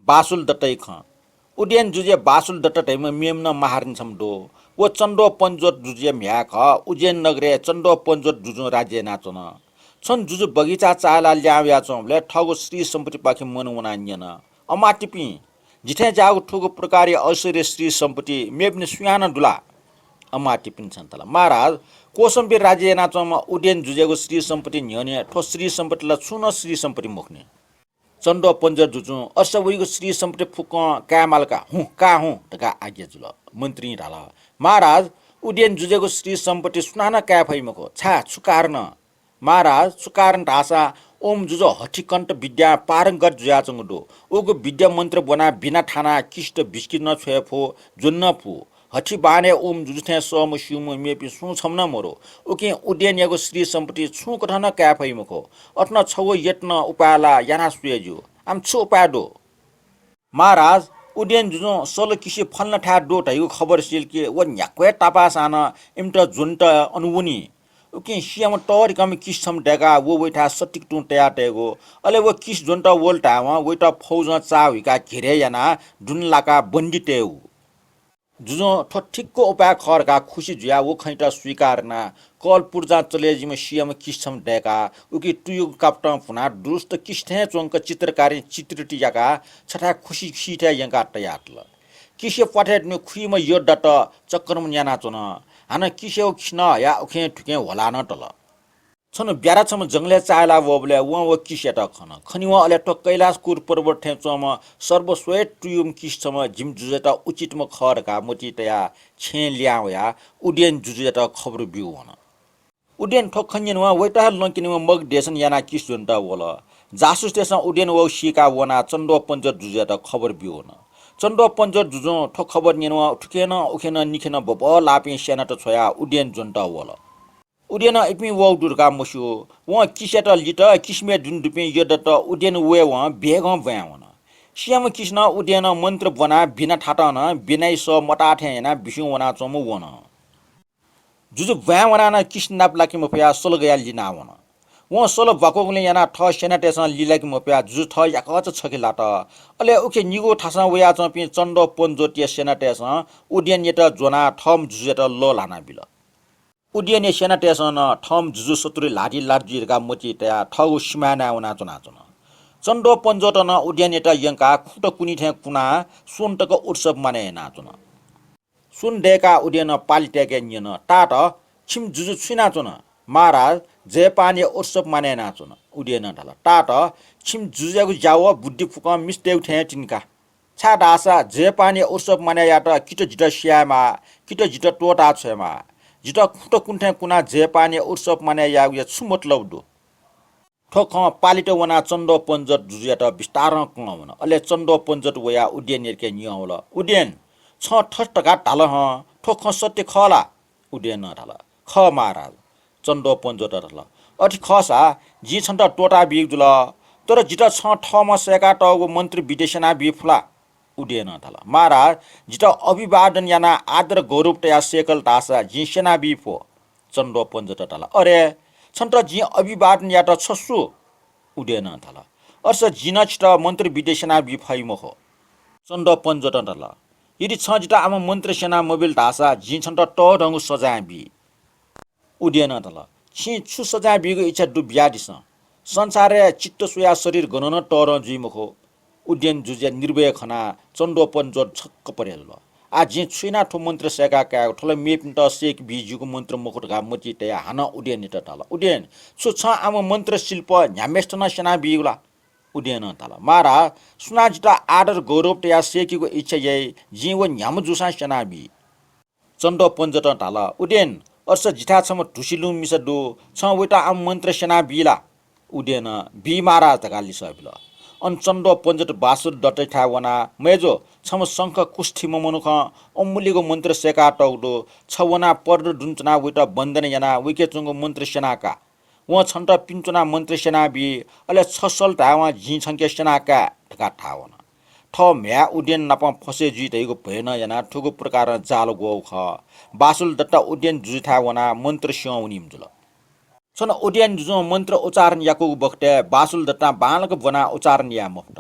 बासुल दट्टै ख उडियन जुजे बासुल दट्टै म मेम्न माहारिन छम दो वो चन्डो पन्जोत जुजे म्या ख उज्जैन नगरे चन्डो पन्जोत जुजु राज्य नाचन छन् जुजु बगैँचा चाला ल्याव्या चौले ठगो श्री सम्पत्ति पाखि मन वनान्यन अमा टिपी जिठे जागु ठुगु प्रकारी ऐश्वर्य श्री सम्पत्ति मेप्ने सुयान डुला अमा टिपिन छन् तल महाराज कोसम्बीर राज्य नाचमा उड्यन जुजेको श्री सम्पत्ति न्यने ठो श्री सम्पत्तिलाई छुन श्री सम्पत्ति मुख्ने चन्डो पन्जर जुजु अर्ष उइको श्री सम्पत्ति फुक कामालका का हुँ तका आज्ञा जुल मन्त्री ढाला महाराज उड्यन जुजेको श्री सम्पत्ति सुनान क्या फैमको छा छुकार्न महाराज छुकार्न ढासा ओम जुजो हठीकण्ठ विद्या पारङ्गत जुयाचङ डो ओको विद्या मन्त्र बना बिना ठाना किष्ट बिस्किट न छोए फो जुन्न फु हठी बाने ओम जुजुथे सम सुम मेपि सु छम्न मोरो उके उड्यन याको श्री सम्पत्ति छु कठन क्या फैमको अट्न छौ यत्न उपाला याना सुयजु आम छु उपाय डो महाराज उड्यन जुजो सोल किसी फल्न ठा डो ढाइको खबर सिल के व न्याक्वे टापा सान इम्ट जुन्ट अनुवनी उके सियाम टोर कम किस छम डेगा वो बैठा सटिक टु टया टेगो अले वो किस जुन्ट वोल्टा व वैटा फौज चाविका घेरे याना दुनलाका बन्दी टेउ जुजो ठिक्को उपाय खरका खुसी जुया वो खैटा स्वीकारना कल पूर्जा चलेजिम सियम किसम डेका उकी टुयु काप्ट फुना दुस्त किस्थे चोंक चित्रकारी चित्रटियाका छठा खुसी सीठा यंका टयातल किसे पठेट न खुइम यो डट चक्करम याना चोन हान किसे खिन या उखे ठुके होला न टल छन ब्यारा छम जंगले चाला वबले व किसेट खन खनिव अले टो कैलाशकुर पर्वत ठेचम सर्वस्वेट टुयुम किसम जिम जुजेटा उचितम खरका मोटितया छे ल्याया उड्यन जुजेटा खबर बिउ वन उड्यन ठोखन्यन व वैटा लंकिन मग देशन याना किस जुन्टा वला जासुस देशन उड्यन व शिका वना चन्डो पञ्जर जुजेटा खबर बिउ वन चन्डो पञ्जर जुजो ठोक खबर निन ठुकेन उखेन निखेन बब लापे सेनाट छोया उड्यन जुन्टा वला उड्यन इपि वो दुर्गा मसु व किसेट लिट किस्मे जुन दुपे यदत उड्यन वे व बेग भयावन सियम किस्न उड्यन मन्त्र बना बिना ठाटन बिनाइ स मटाठे ना बिसु वना चम वन जुजु भयावना न किस्नाप लाकि मफया सोल गया लिनावन व सोल बकोगले याना ठ सेनाटेसन लिलाकि मफया जुजु ठ याकच छकिलाट अले उके निगो ठासा वया चपि चन्डो पन्जोटिया सेनाटेसन उड्यन यत जोना ठम जुजेट लो लाना बिल उड्यन सेनाटेसन ठम जुजु सतुरी लाठी लार्जिरका मोची तया ठगु सिमाना वना चना चना चन्डो पन्जोटन उड्यन यत यंका खुट कुनी ठे कुना सुन्तक उत्सव माने ना चना सुन डेका उड्यन पालिटेके नियन टाट छिम जुजु छुना चना महाराज जय पानी उत्सव माने ना चना उड्यन ढाला टाट छिम जुजेगु जाव बुद्धि फुक मिस्टे उठे तिनका छा दासा जय पानी उत्सव माने याट किट जिट स्यामा किट जिट टोटा छमा जिट खुट कुन्ठे कुना जय पानी उत्सव माने याउ या छु मतलब दो ठोख पालिट वना चन्डो पन्जट जुजियाट विस्तार कुवन अले चन्डो पन्जट वया उड्यन यर्के नियौल उड्यन छ ठस टका ढाल ह ठोख सत्य खला उड्यन ढाल ख महाराज चन्डो पन्जट ढाल अठि खसा जी छन्ट टोटा बिजुल तर जिट छ ठम सेका टगो मन्त्री विदेशना बिफुला उड्यन ढाल महाराज जिट अभिवादन याना आदर गौरव तया सेकल तासा जी सेना बिफो चन्डो पन्जट ढाल अरे छन्ट जी अभिवादन याट छसु उड्यन ढाल अर्स जिन छिट मन्त्री विदेशना बिफाइमो हो चन्डो पन्जट ढाल यदि छ जिट आम मन्त्री सेना मोबिल तासा जी छन्ट ट ढंगु सजा बि उड्यन ढाल छि छु सजा बिगो इच्छा डुब्या दिस संसारे चित्त सुया शरीर गणन टर जुइमखो उड्यन जुजे निर्भय खना चन्डो पन्जट छक्क परेल आ जे छुइना ठो मन्त्र सेका का ठोल मेपिन त सेक बिजुको मन्त्र मुकुट घा मचि तया हान उड्यन नित ढाल उड्यन छु छ आम मन्त्र शिल्प न्यामेष्टन सेना बिउला उड्यन ढाल मारा सुना जिता आदर गौरव तया सेकीको इच्छा यही जी वो न्याम जुसा सेना बि चन्डो पन्जट ढाल उड्यन अर्स जिठा छम ढुसिलु मिस दो छ वटा आम मन्त्र सेना बिला उड्यन बि मारा तगाली सबिल अन चन्डो पन्जट बासुर डटै ठा वना मेजो छम शंख कुष्ठी ममनुख अमुलिको मन्त्र सेका टौडो छवना पर्द दुन्चना वटा बन्दन याना विके चंगो मन्त्र सेनाका व छन्ट पिन्चना मन्त्र सेना बि अले छसल ढावा झि छंके सेनाका ठका ठावन ठ म्या उड्यन नप फसे जुइ तैको भएन याना ठुगु प्रकार जाल गौ ख बासुल दट्टा उड्यन जुइ ठा वना मन्त्र स्याउनिम जुल सन उड्यन जुजो मन्त्र उच्चारण याको बखते बासुल दट्टा बालक बना उच्चारण या मुफ्त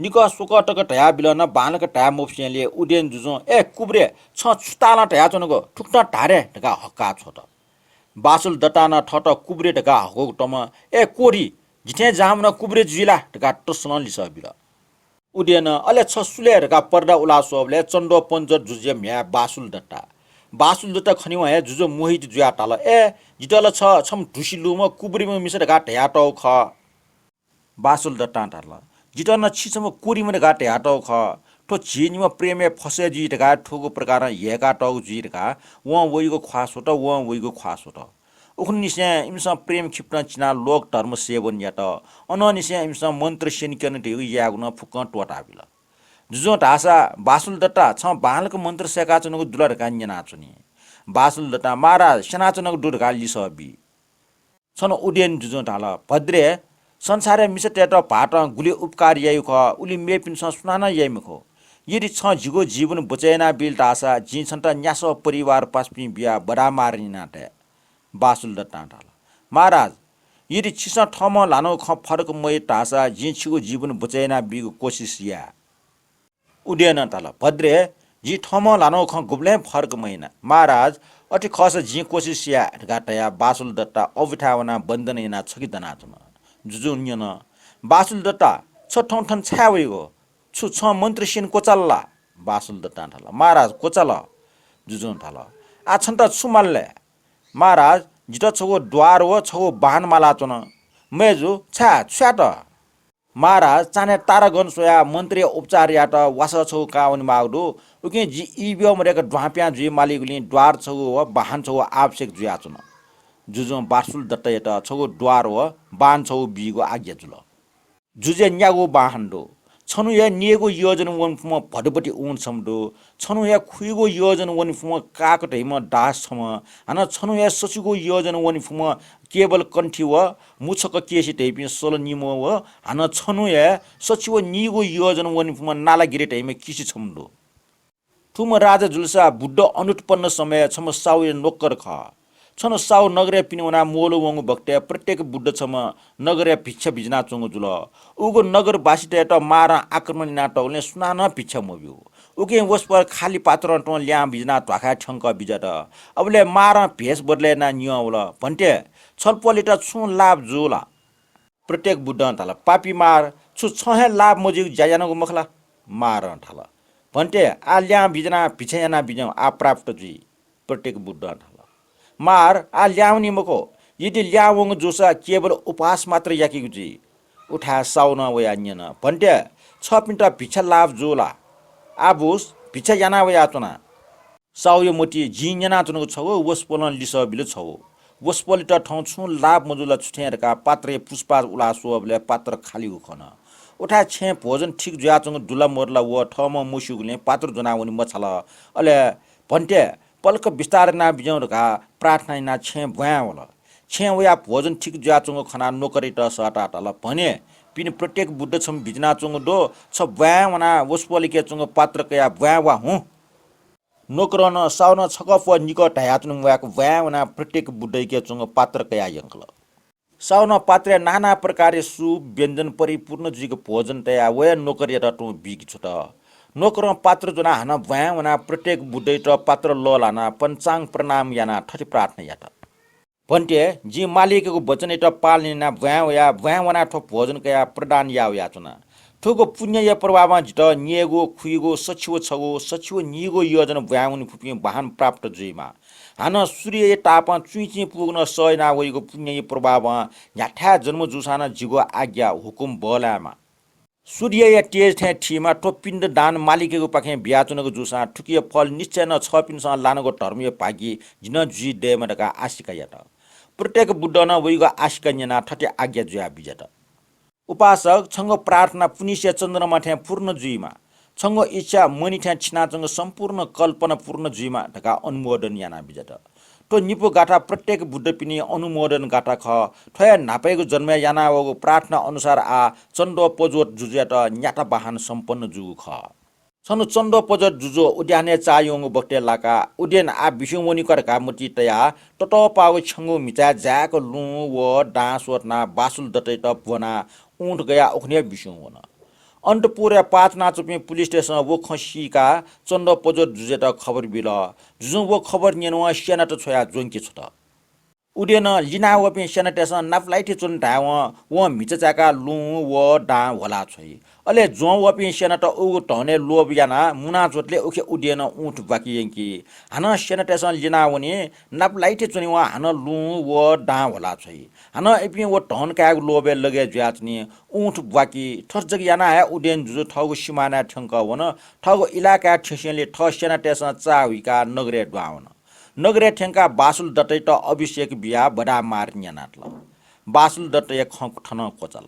निक सुक टक टया बिलन बानक टया मोप्सियाले उडेन जुजो ए कुब्रे छ छुताला टया चनको ठुक्टा ढारे ढका हक्का छोट बासुल दटाना ठट कुब्रे ढका हको टम ए कोरी जिठे जाम न कुब्रे जुइला ढका टसन लिस बिल उडेन अले छ सुले ढका पर्दा उलासोबले चण्डो पञ्चर जुजे म्या बासुल दटा खनिवा हे जुजो मोहित जुया टाल ए जिटल छ छम ढुसिलुम कुब्रीम मिस ढका टया टौ ख बासुल दटा टाल जिटन छिसम कोरी मन गाटे हाटौ ख ठो झिनिम प्रेमे फसे जी ढका ठोको प्रकार हेका टौ जी ढका व वइगो ख्वास होट व वइगो ख्वास होट उखन निसे इमसा प्रेम खिप्न चिना लोक धर्म सेवन यात अन निसे इमसा मन्त्र सेनिकन ढेउ यागुन फुक टोटा बिल जुजो ढासा बासुल दट्टा छ बालक मन्त्र सेका चनको दुला ढका न्यना चुनी बासुल दट्टा मारा सेना चनको दुढका लिस बि छन उडेन जुजो ढाल भद्रे संसारे मिसटेट भाट गुली उपकार यायु ख उली मेपिन सुनाना याइम खो यदि छ जिगो जीवन बचैना बिल टासा जी छन्ट न्यास परिवार पासपि बिया बडा मारिना टे बासुल दट्टा ढाल महाराज यदि छिस ठम लानो ख फरक मै टासा जी छिगो जीवन बचैना बिगो कोशिश या उडेन ढाल भद्रे जी ठम लानो ख गुब्ले फरक मैना महाराज अति खस जी कोशिश या घाटया बासुल दट्टा अबिठावना बन्धन इना छकिदना तुम जुजु न्यन बासुल दट्टा छ ठौं ठन छ्यावेगो छु छ मन्त्र सेन कोचल्ला बासुल दट्टा ढाल महाराज कोचल जुजु ढाल आ छन्त छुमल्ले महाराज जित छगो द्वार हो छगो बाहन माला चन मेजु छ्या छ्याट महाराज चाने तारागन सोया मन्त्री उपचार याट वास छौ काउन माउडु उके जी इबियो मरेक ड्वाप्या जुइ मालिगुली द्वार छगो बाहन छगो आवश्यक जुया चन जुजो बासुल दट्टा यट छगो द्वार हो बाहन छगो बिगो आज्ञा जुल जुजे न्यागो बाहन दो छनु या नियगो योजन वन फुम भडपटी उन समदो छनु या खुइगो योजन वन फुम काकटैम दास छम हन छनु या सचिगो योजन वन फुम केवल कण्ठी व मुछक केसी टैपि सोल निमो व हन छनु या सचिव निगो योजन वन फुम नाला गिरे टैम किसी छमदो थुम राजा जुलसा बुड्ढ अनुत्पन्न समय छम साउ नोकर ख छन साउ नगरे पिनवना मोलो वंगु भक्ते प्रत्येक बुड्ढ छम नगरे भिक्षा भिजना चंगु जुल उगो नगर बासिटेट मारा आक्रमण नाटौले सुनान भिक्षा मोबिउ उके वस पर खाली पात्र टो ल्या भिजना त्वाखा ठंक बिजट अबले मारा भेष बदले ना नियौल भन्टे छलपलिट छु लाभ जुला प्रत्येक बुड्ढ थाला पापी मार छु छहे लाभ मोजि जायानको मखला मार थाला भन्टे आ ल्या भिजना भिक्षाना बिजौ आ प्राप्त जुइ प्रत्येक बुड्ढ थाला मार आ ल्याउनी मको यदि ल्याउङ जोसा केवल उपवास मात्र याकी जी उठा साउन वया न्यन भन्टे छ पिन्टा भिक्षा लाभ जोला आबुस भिक्षा याना वया चना साउय मोटी जिन्यना चनको छगो वसपोलन लिस बिल छगो वसपोलिट ठौ छु लाभ मजुला छुठेरका पात्रे पुष्पा उलासोबले पात्र खाली उखन उठा छे भोजन ठीक जुया चंग दुला मोरला व ठम मुसुगले पात्र जनावनी मछला अले भन्टे पल्क विस्तार ना बिजौरका प्रार्थना ना छे भ्यावल छे वया भोजन ठीक जुया चंग खना नोकरी त सटा टल भने पिन प्रत्येक बुद्ध छम बिजना चंग दो छ भ्यावना वसपोलिके चंग पात्र कया भ्यावा हु नोकरन साउन छकफ निकट हातनु वयाको भ्यावना प्रत्येक बुद्धैके चंग पात्र कया यंकल साउन पात्र नाना प्रकार सु व्यञ्जन परिपूर्ण जुइको भोजन तया वया नोकरी रटु बिक छुट नोकर पात्र जना हना भ्यावना प्रत्येक बुद्धै त पात्र ललाना पञ्चाङ प्रणाम याना ठठी प्रार्थना यात भन्टे जी मालिकको वचन त पालनिना भ्यावना ठो भोजन कया प्रदान याव याचना ठोको पुण्य या प्रभावमा जित नियगो खुइगो सचिव छगो सचिव निगो योजना भ्याउनी फुपि वाहन प्राप्त जुइमा हान सूर्य ताप चुइचि पुग्न सयना वइको पुण्य प्रभाव याठा जन्म जुसाना जिगो आज्ञा हुकुम बलामा सूर्य या तेज थे ठीमा ठो पिण्ड दान मालिकको पाखे ब्याचनको जुसा ठुकिय फल निश्चय न छ पिनसँग लानको धर्मीय भागी जिन जुइ देमडका आशिका यात प्रत्येक बुड्ढ न वइको आशिका न्यना ठटे आज्ञा जुया बिजट उपासक छंग प्रार्थना पुनिस्य चन्द्रमा थे पूर्ण जुइमा छंग इच्छा मनि थे छिना छंग सम्पूर्ण कल्पना पूर्ण जुइमा ढका अनुमोदन याना बिजट तो निपो गाठा प्रत्येक बुद्ध पिनी अनुमोदन गाठा ख ठया नापेको जन्म याना वगो प्रार्थना अनुसार आ चण्डो पजोट जुजेट न्याटा वाहन सम्पन्न जुगु ख छनु चण्डो पजोट जुजो उड्याने चायोङ बक्टे लाका उड्यान आ बिसुमोनि करका मुति तया टट पाउ छंगु मिचा जाको लु व डाँस वटना बासुल दटै त बना ऊँट गया उखने बिसुमोन अंटपुर पाँच नाचुपी पुलिस स्टेशन वो खसी का चंड पजो जुजे त खबर बिल जुजु वो खबर नियन सेना त छोया जोंकी छ उडेन लिना वपे सेनेटेसन नाफलाइटी चुन ढाव व मिचचाका लु व डा होला छै अले जो वपे सेनेट उ टने लोब याना मुना जोतले उखे उडेन उठ बाकी यंकी हाना सेनेटेसन लिना वने नाफलाइटी चुनि व हाना लु व डा होला छै हाना एपि व टन का लोबे लगे ज्याचनी उठ बाकी ठस जग याना है उडेन जुजु ठगु सिमाना ठंक वन ठगु इलाका ठसेले ठ सेनेटेसन चाविका नगरे ड्वावन नगरे ठेंका बासुल दटै त अभिषेक बिया बडा मार न्यानाटल बासुल दटै खंक ठन कोचल